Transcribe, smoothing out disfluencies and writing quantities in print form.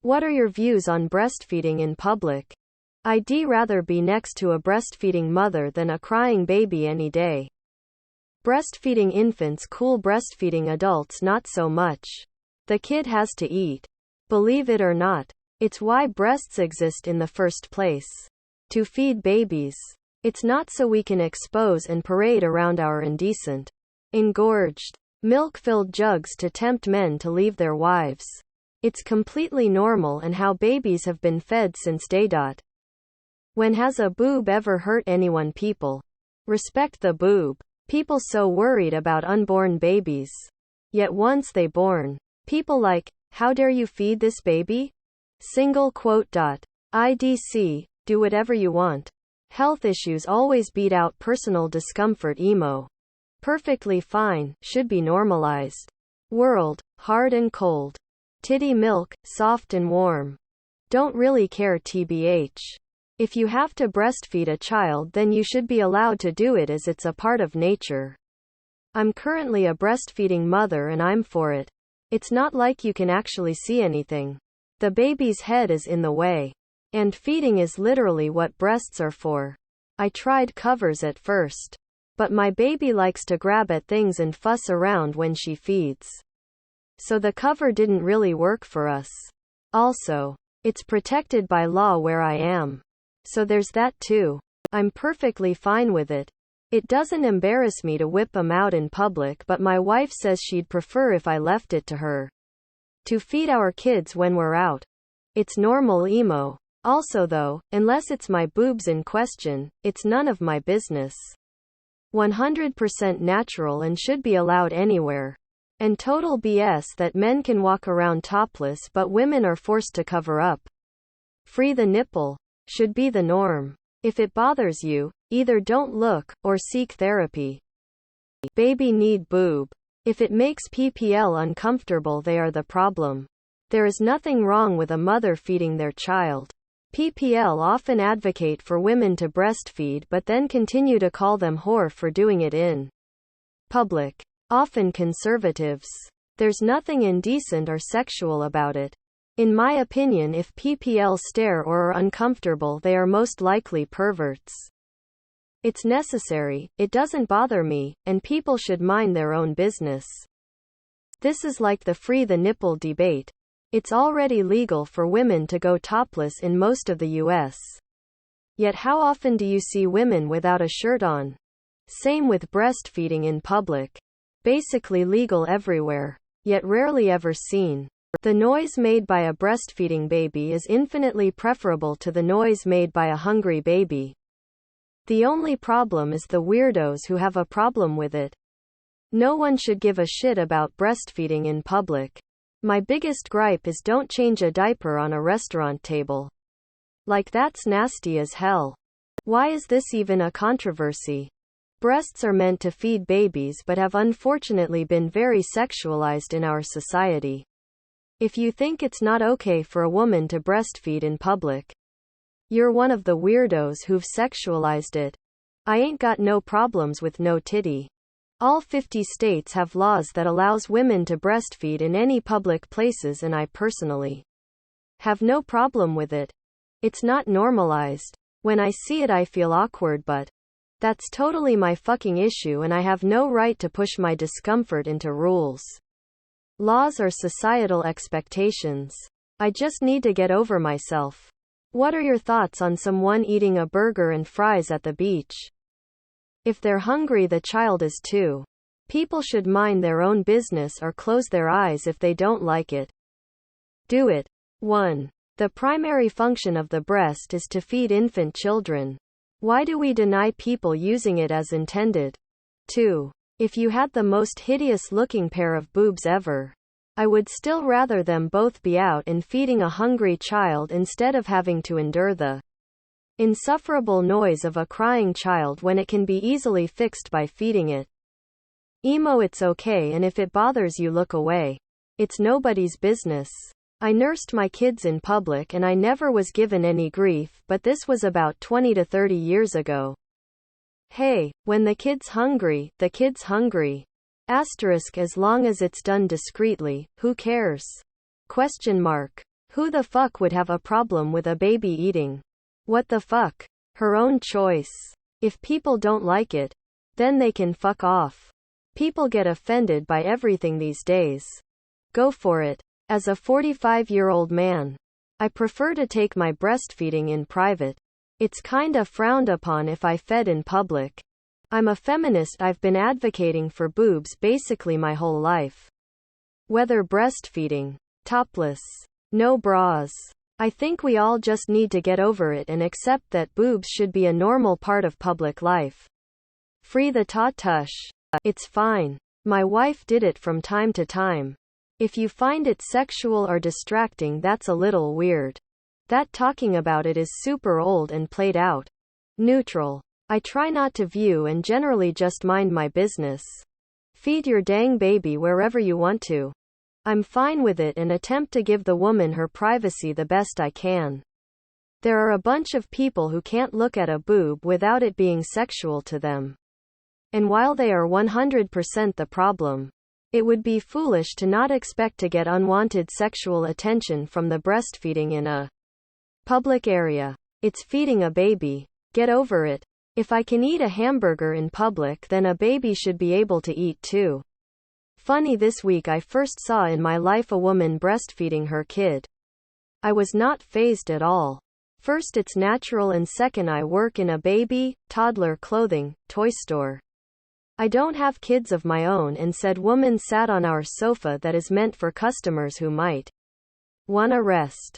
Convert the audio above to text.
What are your views on breastfeeding in public? I'd rather be next to a breastfeeding mother than a crying baby any day. Breastfeeding infants cool, breastfeeding adults not so much. The kid has to eat. Believe it or not. It's why breasts exist in the first place. To feed babies. It's not so we can expose and parade around our indecent, engorged, milk-filled jugs to tempt men to leave their wives. It's completely normal and how babies have been fed since day. When has a boob ever hurt anyone? People respect the boob. People so worried about unborn babies. Yet once they born, people like, how dare you feed this baby? Single quote. IDC, do whatever you want. Health issues always beat out personal discomfort. Emo. Perfectly fine, should be normalized. World, hard and cold. Titty milk, soft and warm. Don't really care. TBH. If you have to breastfeed a child, then you should be allowed to do it as it's a part of nature. I'm currently a breastfeeding mother and I'm for it. It's not like you can actually see anything. The baby's head is in the way. And feeding is literally what breasts are for. I tried covers at first. But my baby likes to grab at things and fuss around when she feeds. So the cover didn't really work for us. Also, it's protected by law where I am. So there's that too. I'm perfectly fine with it. It doesn't embarrass me to whip 'em out in public, but my wife says she'd prefer if I left it to her to feed our kids when we're out. It's normal. Emo. Also though, unless it's my boobs in question, it's none of my business. 100% natural and should be allowed anywhere. And total BS that men can walk around topless but women are forced to cover up. Free the nipple should be the norm. If it bothers you, either don't look, or seek therapy. Baby need boob. If it makes PPL uncomfortable, they are the problem. There is nothing wrong with a mother feeding their child. PPL often advocate for women to breastfeed but then continue to call them whore for doing it in public. Often conservatives. There's nothing indecent or sexual about it. In my opinion, if PPL stare or are uncomfortable, they are most likely perverts. It's necessary, it doesn't bother me, and people should mind their own business. This is like the free the nipple debate. It's already legal for women to go topless in most of the US. Yet how often do you see women without a shirt on? Same with breastfeeding in public. Basically legal everywhere, yet rarely ever seen. The noise made by a breastfeeding baby is infinitely preferable to the noise made by a hungry baby. The only problem is the weirdos who have a problem with it. No one should give a shit about breastfeeding in public. My biggest gripe is don't change a diaper on a restaurant table. Like that's nasty as hell. Why is this even a controversy? Breasts are meant to feed babies but have unfortunately been very sexualized in our society. If you think it's not okay for a woman to breastfeed in public, you're one of the weirdos who've sexualized it. I ain't got no problems with no titty. All 50 states have laws that allows women to breastfeed in any public places and I personally have no problem with it. It's not normalized. When I see it I feel awkward, but that's totally my fucking issue and I have no right to push my discomfort into rules. Laws are societal expectations. I just need to get over myself. What are your thoughts on someone eating a burger and fries at the beach? If they're hungry, the child is too. People should mind their own business or close their eyes if they don't like it. Do it. 1. The primary function of the breast is to feed infant children. Why do we deny people using it as intended? 2. If you had the most hideous looking pair of boobs ever, I would still rather them both be out and feeding a hungry child instead of having to endure the insufferable noise of a crying child when it can be easily fixed by feeding it. Emo. It's okay, and if it bothers you, look away. It's nobody's business. I nursed my kids in public and I never was given any grief, but this was about 20 to 30 years ago. Hey, when the kid's hungry, the kid's hungry. Asterisk as long as it's done discreetly, who cares? Question mark. Who the fuck would have a problem with a baby eating? What the fuck? Her own choice. If people don't like it, then they can fuck off. People get offended by everything these days. Go for it. As a 45-year-old man, I prefer to take my breastfeeding in private. It's kinda frowned upon if I fed in public. I'm a feminist. I've been advocating for boobs basically my whole life. Whether breastfeeding, topless, no bras. I think we all just need to get over it and accept that boobs should be a normal part of public life. Free the tush. It's fine. My wife did it from time to time. If you find it sexual or distracting, that's a little weird. That talking about it is super old and played out. Neutral. I try not to view and generally just mind my business. Feed your dang baby wherever you want to. I'm fine with it and attempt to give the woman her privacy the best I can. There are a bunch of people who can't look at a boob without it being sexual to them. And while they are 100% the problem, it would be foolish to not expect to get unwanted sexual attention from the breastfeeding in a public area. It's feeding a baby. Get over it. If I can eat a hamburger in public, then a baby should be able to eat too. Funny, this week I first saw in my life a woman breastfeeding her kid. I was not fazed at all. First, it's natural, and second, I work in a baby, toddler clothing, toy store. I don't have kids of my own, and said woman sat on our sofa that is meant for customers who might wanna rest.